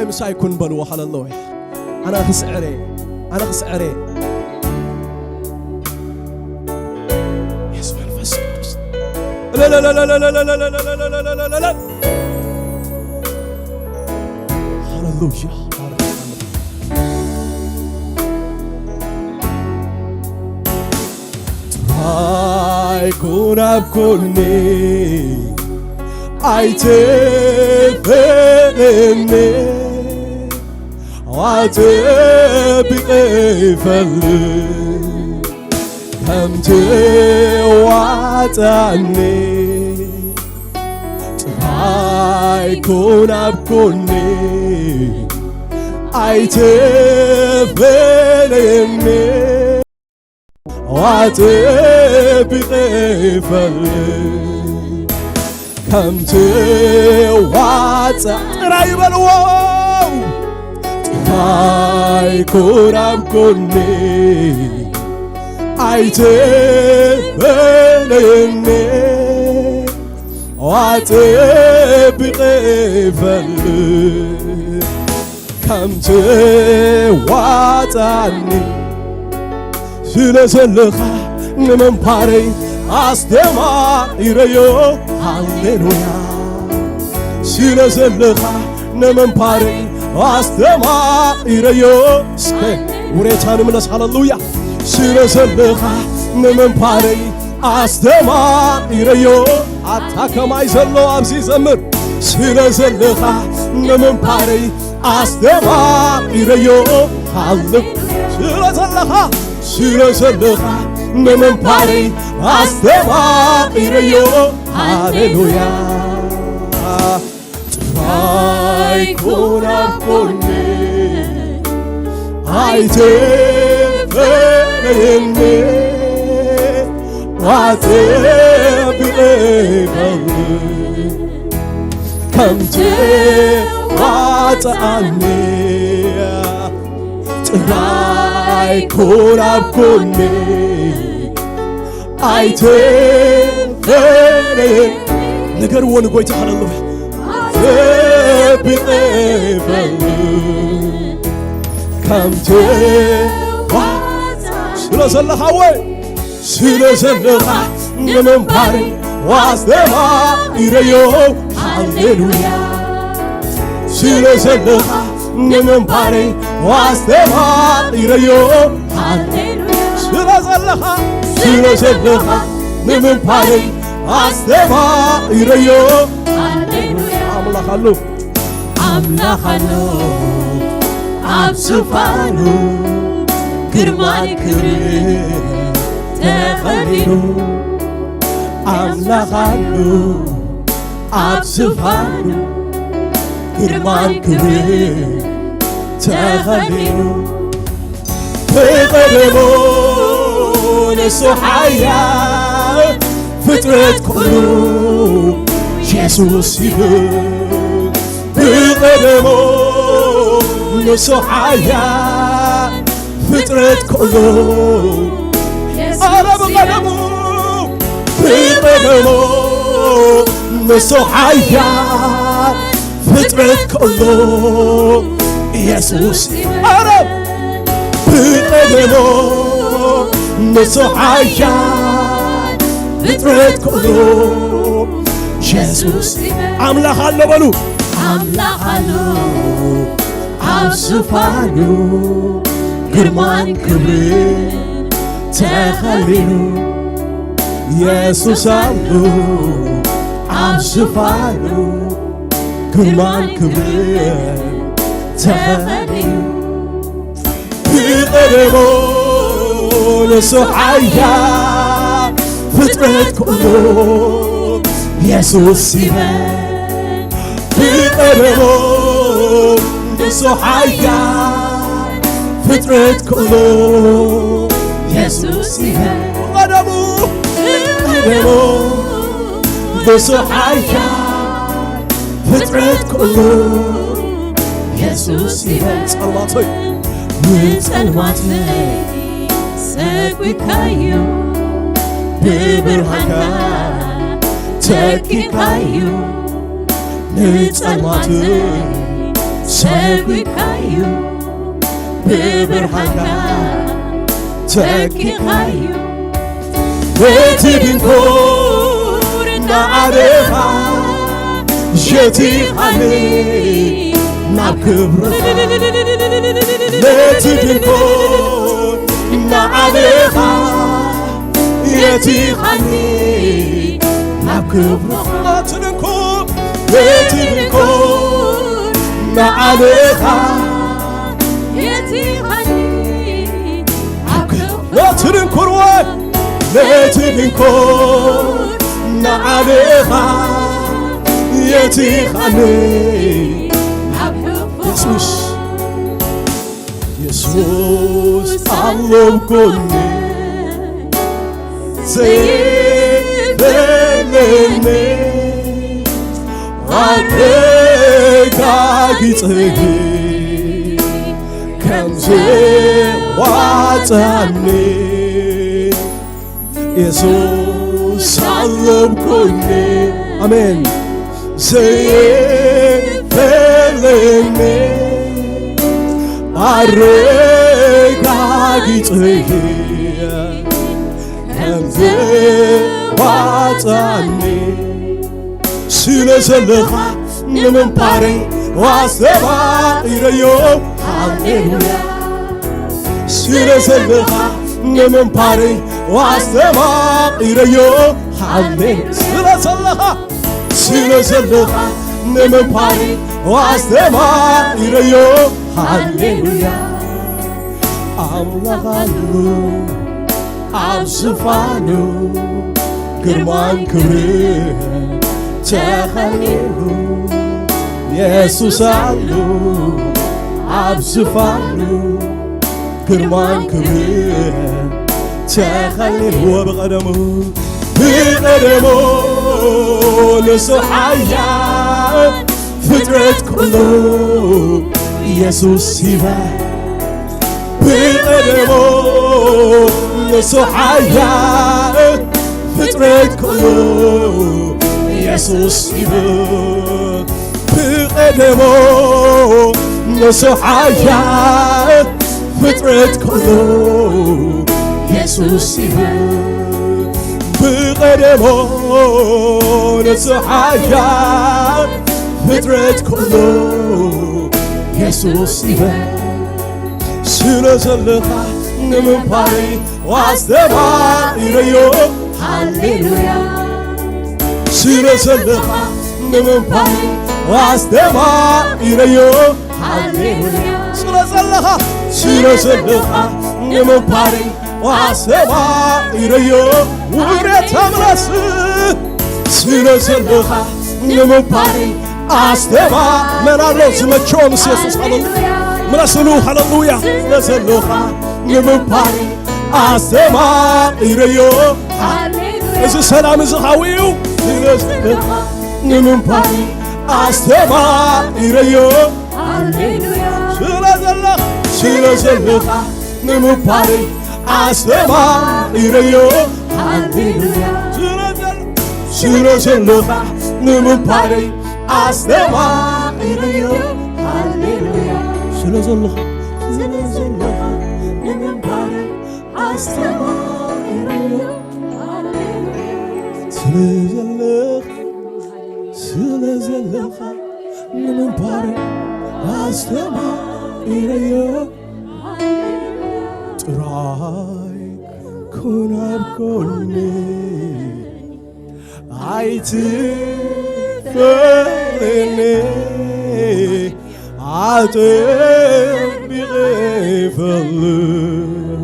مساي يكون بلو حل الله أنا خسعري يسوع الفسق لا لا لا لا لا لا لا لا لا لا لا لا لا هللويا يكون بكوني عيتفني وعتبقي فلي هم توعدني يكون بكوني عيتفني وعتبقي فلي كم توعد رايب الواو يكون بكوني عيتفني وعتبقي فلي كم توعدني سلسلخا نمن باري أستمع إيريو هاليلويا سلسلخا نمن باري أستمع إيريو سكي وريتان منس هاليلويا سلسلخا نمن باري أستمع إيريو أتاكما يزلو أبسي زمر سلسلخا نمن باري أستمع إيريو هاليلويا سلسلخا نمن باري أستمع إيريو هاليلويا يكون بكوني عيتفني وعتبقي فلي كم توعدني يكون بكوني عيتفني نقر ونقوي تحللو عتبقي فلي كم توعد سلسلخا وي سلسلخا نمن باري واستمع إيريو هاليلويا سلسلخا نمن باري واستمع إيريو هاليلويا سلسلخا نمن باري واستمع إيريو هاليلويا أملاخ اللو أبسفانو كرمان كري تخلينو أملاخ اللو أبسفانو كرمان كري تخلينو بقدمو نسحيا فترة قلوب يسوس يبن بقدمو نسحيا فترة قلوب أنا بقدمو بقدمو نسحيا فترة قلوب يسوس أنا بقدمو نسحيا فترة قلوب يسوس أملاخ الله بلو أملاخ الله أبسفانو كرمان كبري تخلينو يسوس الله أبسفانو كرمان كبري تخلينو بقدمو نسحيا فترة قلوب يسوس يبن بقدمو نسحيا فترة قلوب يسوس يبن بقدمو نسحيا فترة قلوب يسوس يبن صلواتي وصلواتي سبكايو ببرهانك تكيكايو نصلواتي ሰዊካዩ ብብርሃንካ ተኪኻዩ እቲ ድንኮር እናዓረኻ ሸቲኻኒ ናብ ክብርኻ እቲ ድንኮር እናዓረኻ የቲኻኒ ናብ ክብርኻ እቲ ድንኮር እናዓረኻ የቲኻኒ ናብ ክብርኻ ለትድንኮር ናዓለኻ የቲኻኒ ኢየሱስ ኢየሱስ አለብኮኒ ዘይበለኒ አረጋጊጽህ ከምዘ ዋጣኒ ኢየሱስ አለብኮኒ አሜን ዘይበለኒ አረጋጊጽህ ከምዘ ዋጣኒ ስለዘለኻ ንምንባሬ ዋስተባኢረዮ ሃሌሉያ ስለዘለኻ ንምንባሬ ዋስተባኢረዮ ሃሌሉያ ስለዘለኻ ንምንባሬ ዋስተባኢረዮ ሃሌሉያ አምላኻሉ ኣብ ዝፋኑ ግርማን ክብርን ተኸሊሉ ኢየሱስ አሉ ኣብ ዝፋኑ ግርማን ክብርን ተኸሊሉ ወብቐደሙ ብቐደሙ ንሱ ሓያል ፍጥረት ኩሉ ኢየሱስ ይበል ብቐደሙ ንሱ ሓያል ፍጥረት ኩሉ ኢየሱስ ይበል ብቐደሙ ንሱ ሓያል ፍጥረት ኩሉ ኢየሱስ ይበል ብቐደሙ ንሱ ሓያል ፍጥረት ኩሉ ኢየሱስ ይበል ስለዘለኻ ንምንባሬ ዋስተባኢረዮ ሃሌሉያ ስለዘለኻ ንምንባሬ ዋስተባኢረዮ ሃሌሉያ ስለዘለኻ ንምንባሬ ዋስተባኢረዮ ውሬት አምላስ ስለዘለኻ ንምንባሬ አስተባ መናለው ዝመቸዎም ኢየሱስ ሃሌሉያ ምናስሉ ሃሌሉያ ስለዘለኻ ንምንባሬ አስተባኢረዮ እዚ ሰላም እዚ ኻዊኡ ስለዘለኻ ንምንባሬ አስተባኢረዮ ሃሌሉያ ስለዘለኻ ንምንባሬ አስተባኢረዮ ሃሌሉያ ስለዘለኻ ንምንባሬ አስተባኢረዮ ሃሌሉያ ስለዘለኻ ንምንባሬ አስተባኢረዮ ስለዘለኻ ንምንባሬ አስተባኢረዮ ጥራይ ኩን ኣብ ጎኒ ኣይትፈርኒ አጥብቄ እፈልግ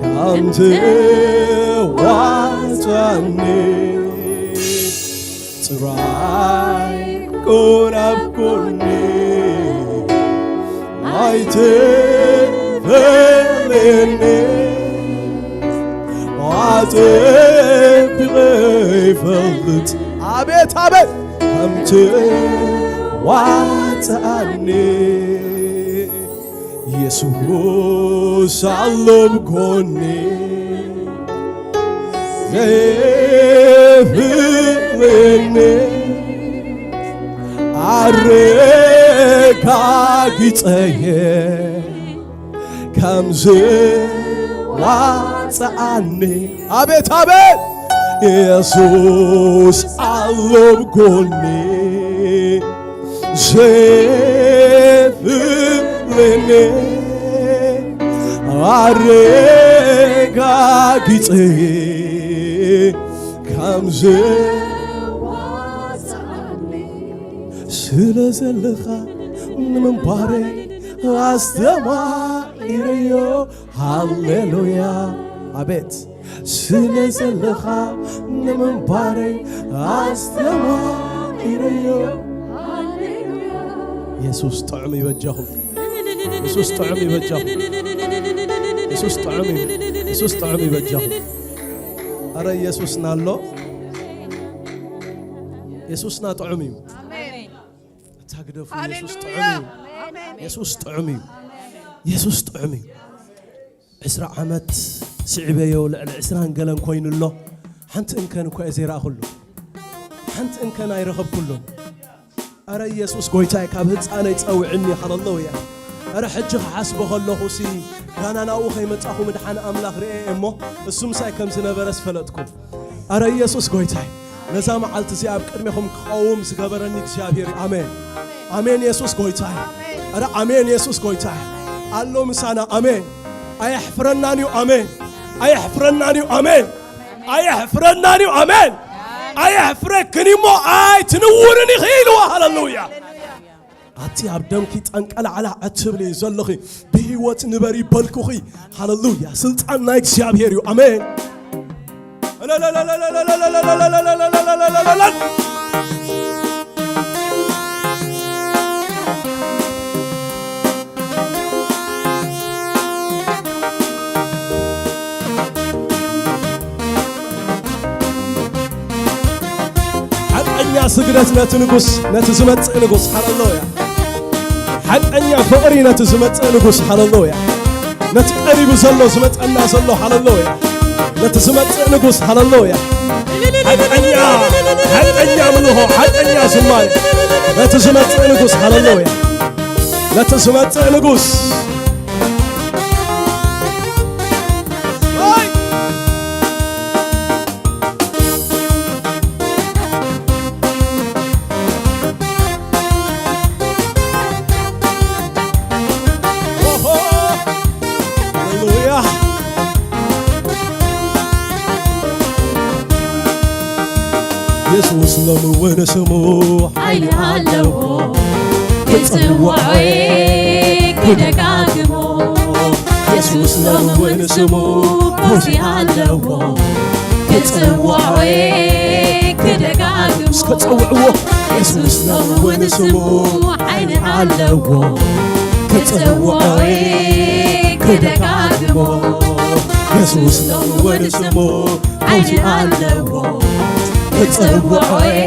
ካንተ ዋጣኒ ጥራይ ኩን ኣብ ጎኒ ኣይትፈርኒ አጥብቄ እፈልግ አቤት አቤት ካንተ ዋጣኒ ኢየሱስ አሎ ብጎኒ ዘይብለኒ አረጋጊጽህ አረጋግጠየ ከምዝ ዋፃአኒ አቤት አቤት ኢየሱስ አለው ጎኔ ዘፍለኔ አረጋግጠየ ከምዝ ስለዘለኻ ንምንባሬ አስተማሪዮ ሃሌሉያ አቤት ስለዘለኻ ንምንባሬ አስተማሪዮ ኢየሱስ ጥዑም ይበጃኹም ኢየሱስ ጥዑም ይበጃኹም ኢየሱስ ጥዑም ይበጃኹም አረ ኢየሱስ ናሎ ኢየሱስ ና ጥዑም እዩ ታግደፉ ኢየሱስ ጥዑም እዩ ኢየሱስ ጥዑም እዩ ኢየሱስ ጥዑም እዩ 20 ዓመት ስዕበዮ ልዕሊ 20 ገለን ኮይኑሎ ሓንቲ እንከን እኳ ዘይረኣኹሉ ሓንቲ እንከን ኣይረኸብኩሉ አረ ኢየሱስ ጎይታዬ ካብ ህፃነይ ፀውዕኒ ሃሌሉያ አረ ሕጂ ክሓስቦ ከለኹሲ ጋና ናብኡ ከይመፃኹ ምድሓን ኣምላኽ ርአየ እሞ እሱም ሳይ ከም ዝነበረ ዝፈለጥኩ አረ ኢየሱስ ጎይታዬ ነዛ መዓልቲ እዚ ኣብ ቅድሚኹም ክቀውም ዝገበረኒ እግዚአብሔር አሜን አሜን ኢየሱስ ጎይታዬ አረ አሜን ኢየሱስ ጎይታዬ አሎ ምሳና አሜን አያሕፍረናኒው አሜን አያሕፍረናኒው አሜን አያሕፍረናኒው አሜን አያሕፍረክኒ ሞ አይ ትንውርን ይኽኢሉ ሃሌሉያ አቲ ኣብ ደምኪ ጠንቀላዕላ ኣትብሊ ዘለኺ ብህይወት ንበሪ በልኩኺ ሃሌሉያ ስልጣን ናይ እግዚአብሔር እዩ አሜን حقኛ ስግደት ነቲ ንጉስ ነቲ ዝመጽእ ንጉስ ሃሌሉያ حقኛ ፍቕሪ ነቲ ዝመጽእ ንጉስ ሃሌሉያ ነቲ ቀሪቡ ዘሎ ዝመጸና ዘሎ ሃሌሉያ ነቲ ዝመጽእ ንጉስ ሃሌሉያ حقኛ ምልሆ حقኛ ዝማይ ነቲ ዝመጽእ ንጉስ ሃሌሉያ ነቲ ዝመጽእ ንጉስ ኢየሱስ ለመወነ ስሙ ኃይል አለው ክጽዋዕ ክደጋግሞ ኢየሱስ ለመወነ ስሙ ኃይል አለው ክጽዋዕ ክደጋግሞ እስከጸውዕዎ ኢየሱስ ለመወነ ስሙ ኃይል አለው ክጽዋዕ ክደጋግሞ ኢየሱስ ለመወነ ስሙ ኃይል አለው كتصوعي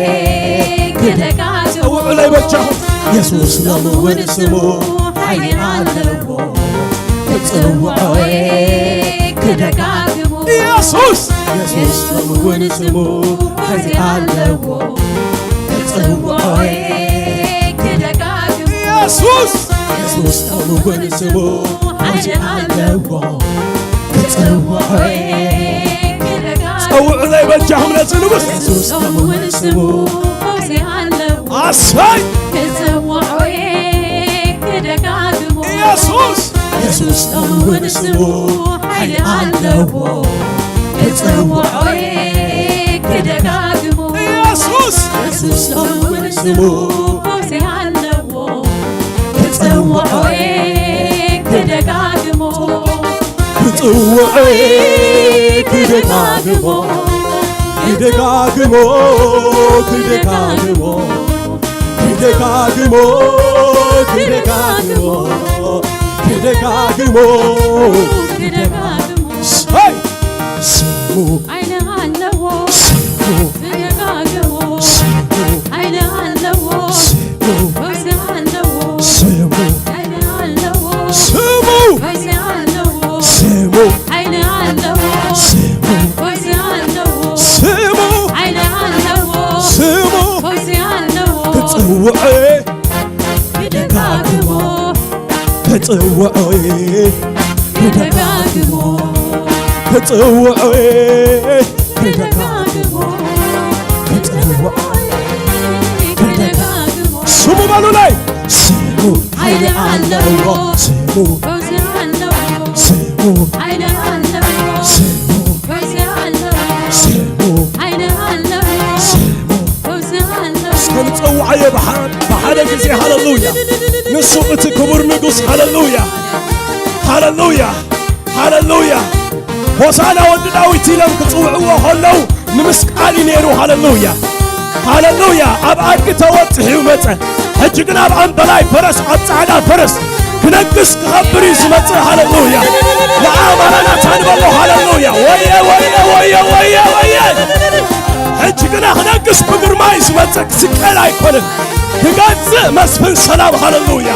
كدقاقم صوعوا لي وجههم يسوس لمون سمو حي علو كتصوعي كدقاقم يسوس لمون سمو حي علو كتصوعي كدقاقم يسوس لمون سمو حي علو كتصوعي صوعوا لي وجههم لزنبس ኢየሱስ ለመወነ ስሙ ኃይል አለው አሳይ ክጽዋዕ ክደጋግሞ ኢየሱስ ለመወነ ስሙ ኃይል አለው ክጽዋዕ ክደጋግሞ ኢየሱስ ለመወነ ስሙ ኃይል አለው ክጽዋዕ ክደጋግሞ ክጽዋዕ ክደጋግሞ ክደጋግሞ ክደጋግሞ ክደጋግሞ ክደጋግሞ ክደጋግሞ ክደጋግሞ ሳይ ስሙ ኃይል አለው ስሙ ክደጋግሞ ስሙ ኃይል አለው ስሙ ኃይል አለው ስሙ ኃይል አለው ስሙ ኃይል አለው ስሙ ኃይል አለው ስሙ ኃይል አለው ስሙ ኃይል አለው ስሙ ኃይል አለው ክጽውዕ ክደጋግሞ كتوعي ደጋግሞ كتوعي ደጋግሞ ደጋግሞ ስሙ ባሉ ላይ ስሙ ኃይል አለው ስሙ ፈውስ አለው ስሙ ኃይል አለው ስሙ ፈውስ አለው ስሙ ኃይል አለው ስሙ ፈውስ አለው እስከንፀውዓየ በሓደ ጊዜ ሃሌሉያ ንሱ እቲ ክቡር ንጉስ ሃሌሉያ ሃሌሉያ ሃሌሉያ ሆሳና ወዲ ዳዊት ኢሎም ክፅውዕዎ ከለዉ ንምስቃል ነይሩ ሃሌሉያ ሃሌሉያ ኣብ ኣድጊ ተወፅሒ መፀ ሕጂ ግን ኣብ ኣንበላይ ፈረስ ኣብ ፃዕዳ ፈረስ ክነግስ ክኸብር እዩ ዝመፅእ ሃሌሉያ ንኣማናናት ንበሎ ሃሌሉያ ወየ ወየ ወየ ወየ ወየ ሕጂ ግና ክነግስ ብግርማ እዩ ዝመፅእ ክስቀል ኣይኮነን ክገዝእ መስፍን ሰላም ሃሌሉያ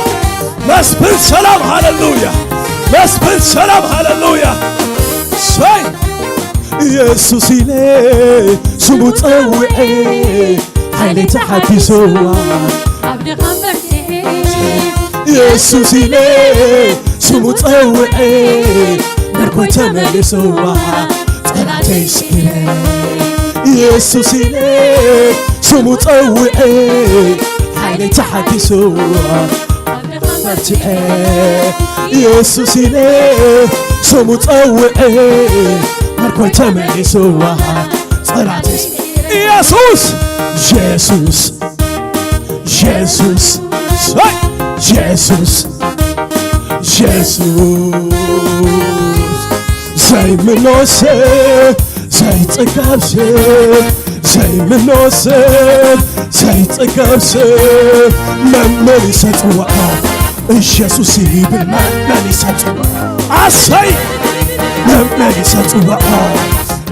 መስፍን ሰላም ሃሌሉያ መስፍን ሰላም ሃሌሉያ ሰይ ኢየሱስ ኢለ ስሙ ፀውዐ ሓይሊ ተሓዲሱዋ ኣብ ድኻም በርቲሐ ኢየሱስ ኢለ ስሙ ፀውዐ መርኮይ ተመሊሱዋ ጠላተይ ስኢለ ኢየሱስ ኢለ ስሙ ፀውዐ ሓይሊ ተሓዲሱዋ ኣብ ድኻም በርቲሐ ኢየሱስ ኢለ ስሙ ፀውዐ መርኮይ ተመሊሱዋ ጠላተይ ኢየሱስ ኢየሱስ ኢየሱስ ኢየሱስ ኢየሱስ ዘይምኖሰ ዘይፅገብሰ ዘይምኖሰ ዘይፅገብሰ መመሊሰ ፅዋዖ ኢየሱስ ይብል መመሊሰ ፅዋዖ ኣሰይ መመሊሰ ፅዋዖ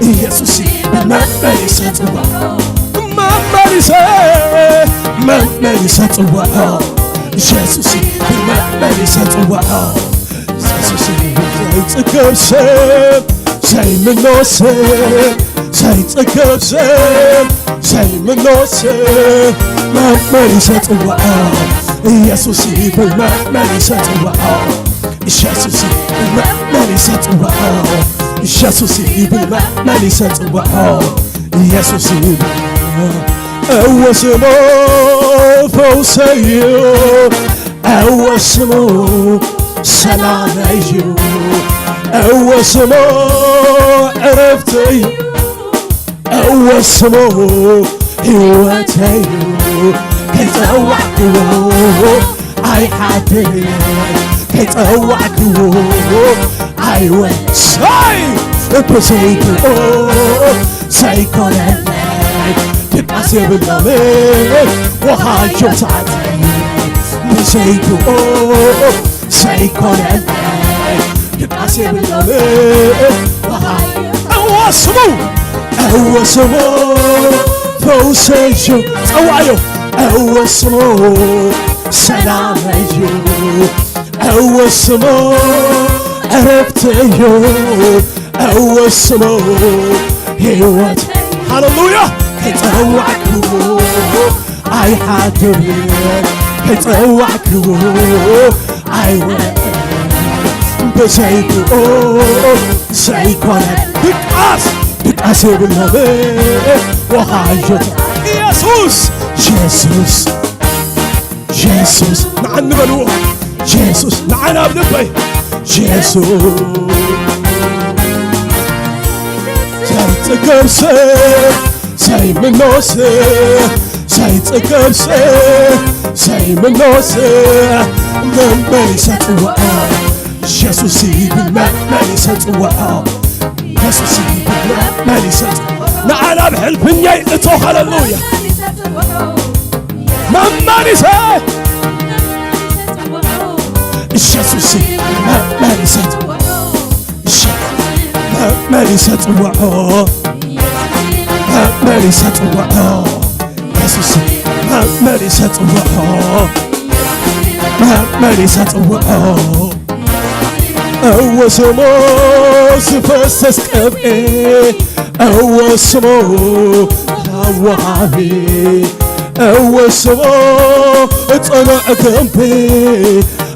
ኢየሱስ ይብል መመሊሰ ፅዋዖ መመሊሰ ፅዋዖ ኢየሱስ ይብል መመሊሰ ፅዋዖ ኢየሱስ ይብል ዘይፅገብ ሰብ ዘይምኖ ሰብ ዘይፅገብ ሰብ ዘይምኖ ሰብ መመሊሰ ፅዋዖ ኢየሱስ ይብል መመሊሰ ፅዋዖ ኢየሱስ ይብል መመሊሰ ፅዋዖ ኢየሱስ ይብል መመሊሰ ፅዋዖ ኢየሱስ ይብል أوسمو فوسيو أوسمو سلاميو أوسمو عرفتيو أوسمو هواتيو كيتوعكو أي حدي كيتوعكو أي وساي بسيكو سيكون تبقاسي بالنامي وخايشو تعطي بسيكو سيكون تبقاسي بالنامي وخايشو أوسمو فوسيشو أوعيو أوسمو سلاميو أوسمو عرفتيو أوسمو هيوات هاللويا كتوعكو أي حاضر كتوعكو أي وين بزيكو سيكون بكاس بالنبي وحاجة يسوس يسوس يسوس نعن بلوه يسوس نعنا بنبي يسوس زي زي من نوسه زي تقرسه زي من نوسه لما يسطوع يسوسي بالما يسطوع يسوسي بالما يسطوع نعنا بحلف ني اتو هاللويا مما يسطوع يسوسي بالما يسطوع ما يسطوع مالي ستوعه يسوسي مالي ستوعه مالي ستوعه أول سمو سفسس كبئي أول سمو لاوعي أول سمو اطلع جنبي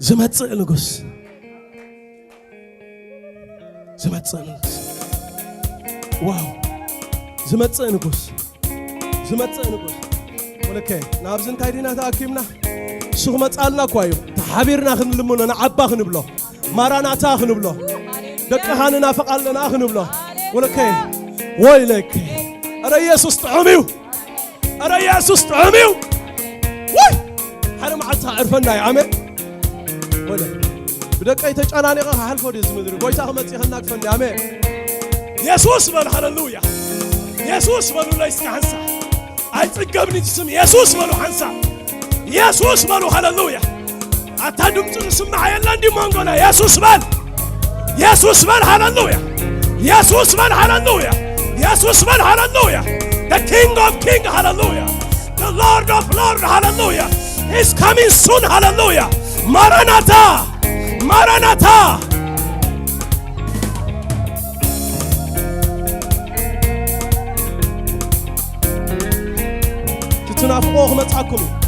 زمتص نغوس زمتص نغوس واو زمتص نغوس ولكن نابزن تايدينا تاكيمنا سوق مصالنا كوايو تحبيرنا خنلمنا نعبا خنبلو ماراناتا خنبلو دقهاننا فقالنا خنبلو ولكن ويلك ارا يسوس طعميو وي حرم عطا عرفنا يا عمي ولا بدقاي تጫናኒqa حلفو دي زمدر ጎይታ خمصيخنا كفن يا عمي يسوس بل هللويا يسوس بلو ليس حنسا اي تقبني تسم يسوس بلو حنسا يسوس بلو هللويا اتادم تسمع يلا اندي مانغونا يسوس بل هللويا يسوس بل هللويا the king of king hallelujah the lord of lord hallelujah is coming soon hallelujah maranatha تتنافقوه متعكم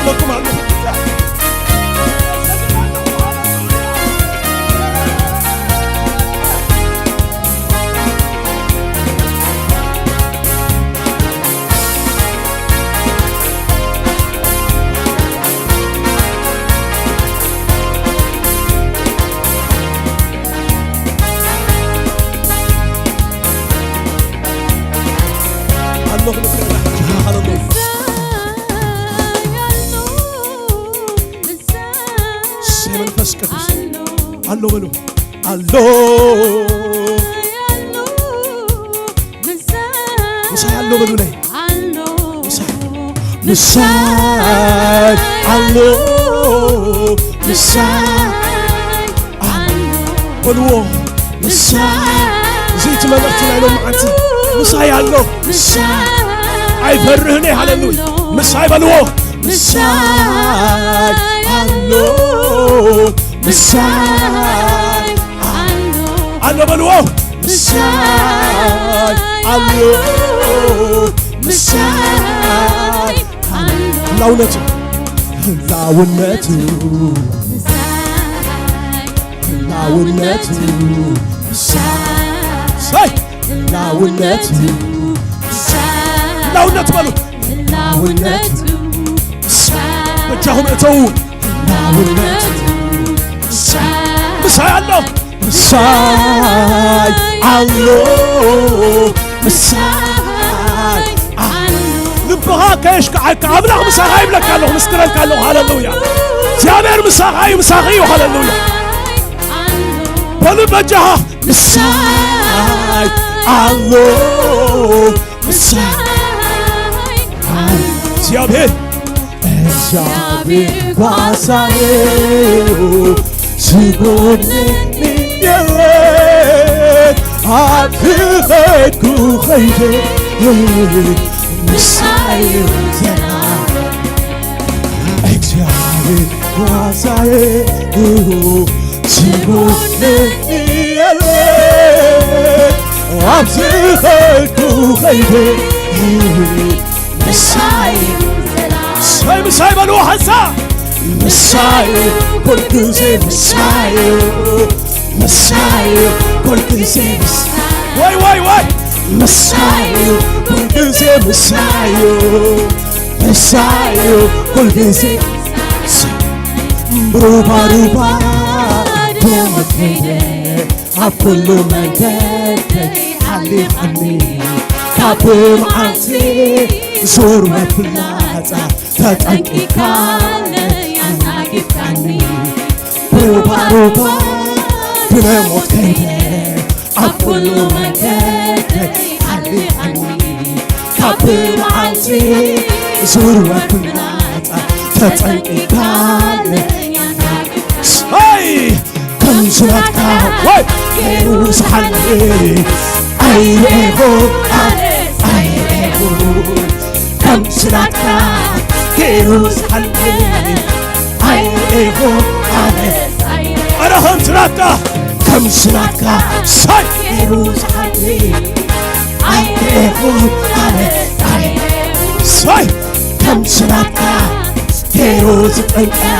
لكم على المفتاح الله بلو الله مساي الله بلو لي مساي الله بلو مساي زيت ما بختنا له معتي مساي الله اي فرهني هللويا مساي بلو مساي الله مساي الله بلوه مساي الله مساي لاونته مساي لاونته بلو بجاهم اتو مساي الله نبغى كيش كعبنا مساي لك الله مسترك الله هللويا زيامير مساي هللويا بلو بجاها مساي الله زيامير 과사해요 지고는 민영에 아프게 구해요 미사일 세나 액자리 과사해요 지고는 민영에 아프게 구해요 미사일 مساي بلو حنسا مساي كل كنسي مساي كل كنسي واي مساي كل كنسي مساي كل كنسي بروبا بومكيني أكل من كنتي حلي كابوم عنتي زور وفلاتا تتنكيكال يناكيكاني روبا بنموت كيدي أكل من كنتي حلي كابوم عنتي زور وفلاتا تتنكيكال يناكيكاني كم سنتك كيروس حلي أيهو كم سنتك كيروس حلي أيهو أنا خمسناكا كمسناكا ساي يروزحلي عيريخون على ساي كمسناكا كيروز أنكا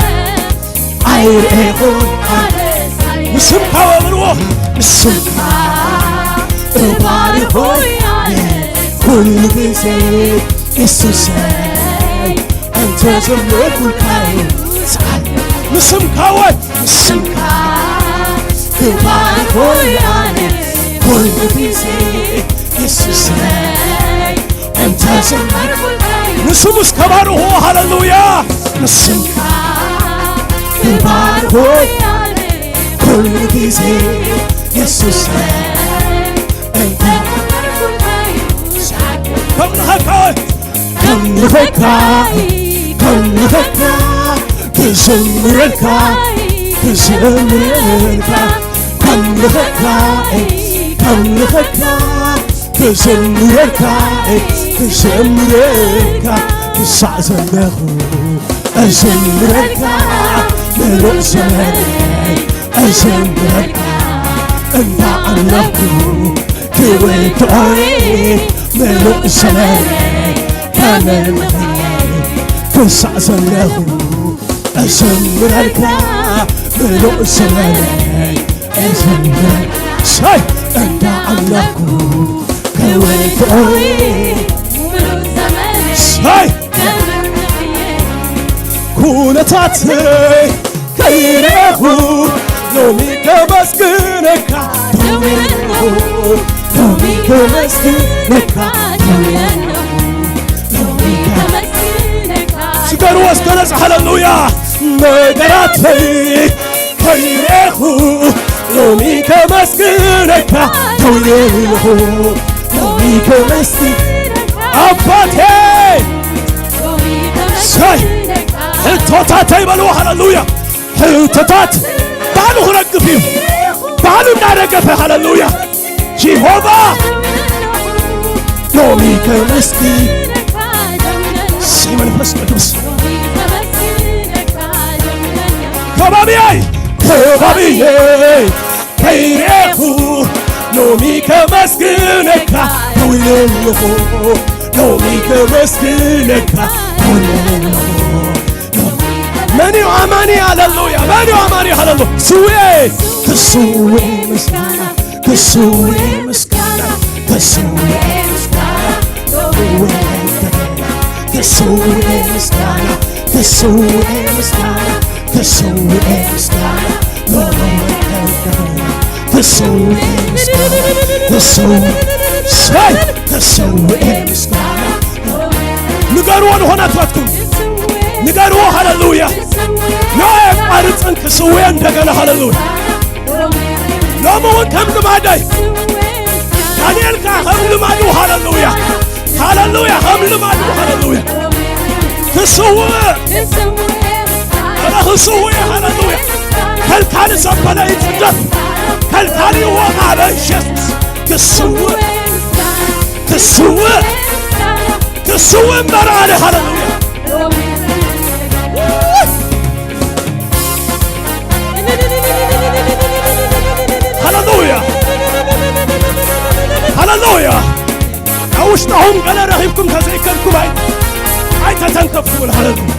عيريخون مسمكا ومروه مسمكا تبارك كل بيزيد يسوسي أنت زمر كل كاين مسمكا مسمكا تبارك كل بيزيد يسوسي أنت زمر نسمس كبار هو هاللويا مسمكا تبارك كل بيزيد يسوسي أنت كم نفكاي كم نفكاي كم نفكاي تزمرك تزمرك كم نفكاي كم نفكاي تزمرك تزمرك تسعزنه أزمرك ملو زماني أزمرك أنت عنك كويتوري ملو زماني كامل تسعزنه أزمرك ملو زماني أزمرك ساي أنت عنك كويتوري ساي كونتاتي كيرهو لومي كمسكنك لومي كمسكنك سكر واسكنس هللويا نقراتي كيرهو لومي كمسكنك لومي كمسكنك أباتي ساي حلتوتات يبلو هللويا حلتوتات بعلو هنقفيو بعلو نارقفه هللويا جيهوبا نومي كمسكي سيمن فسكتوس كبابياي كبابياي كيريخو نومي كمسكينك نومي كمسكينك مني وعماني هللويا مني وعماني هللويا سوي كسوي مسكانا كسوي مسكانا كسوي مسكانا كسوي مسكانا كسوي مسكانا كسوي مسكانا كسوي مسكانا كسوي سوي كسوي مسكانا نقارون هنا تفاتكم نقاروا هللويا لا أريد أن كسوي عندنا هللويا لا مو كم لمادي دانيال كهم لمادو هللويا هللويا هم لمادو هللويا كسوي أنا كسوي هللويا كل كان سبنا يتجد كل كان يوقع بيشت كسوي كسوي كسوي مراني هللويا هللويا هللويا أوشتهم قال رهيبكم كزيكنكم أي تتنكفوا هللويا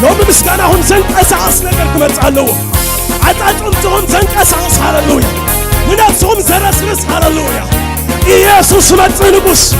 لوم مسكانهم زنك أسعص نقركم أتعلوا عطعتهم زنك أسعص هللويا ونفسهم زرسرس هللويا إيسوس متنبوس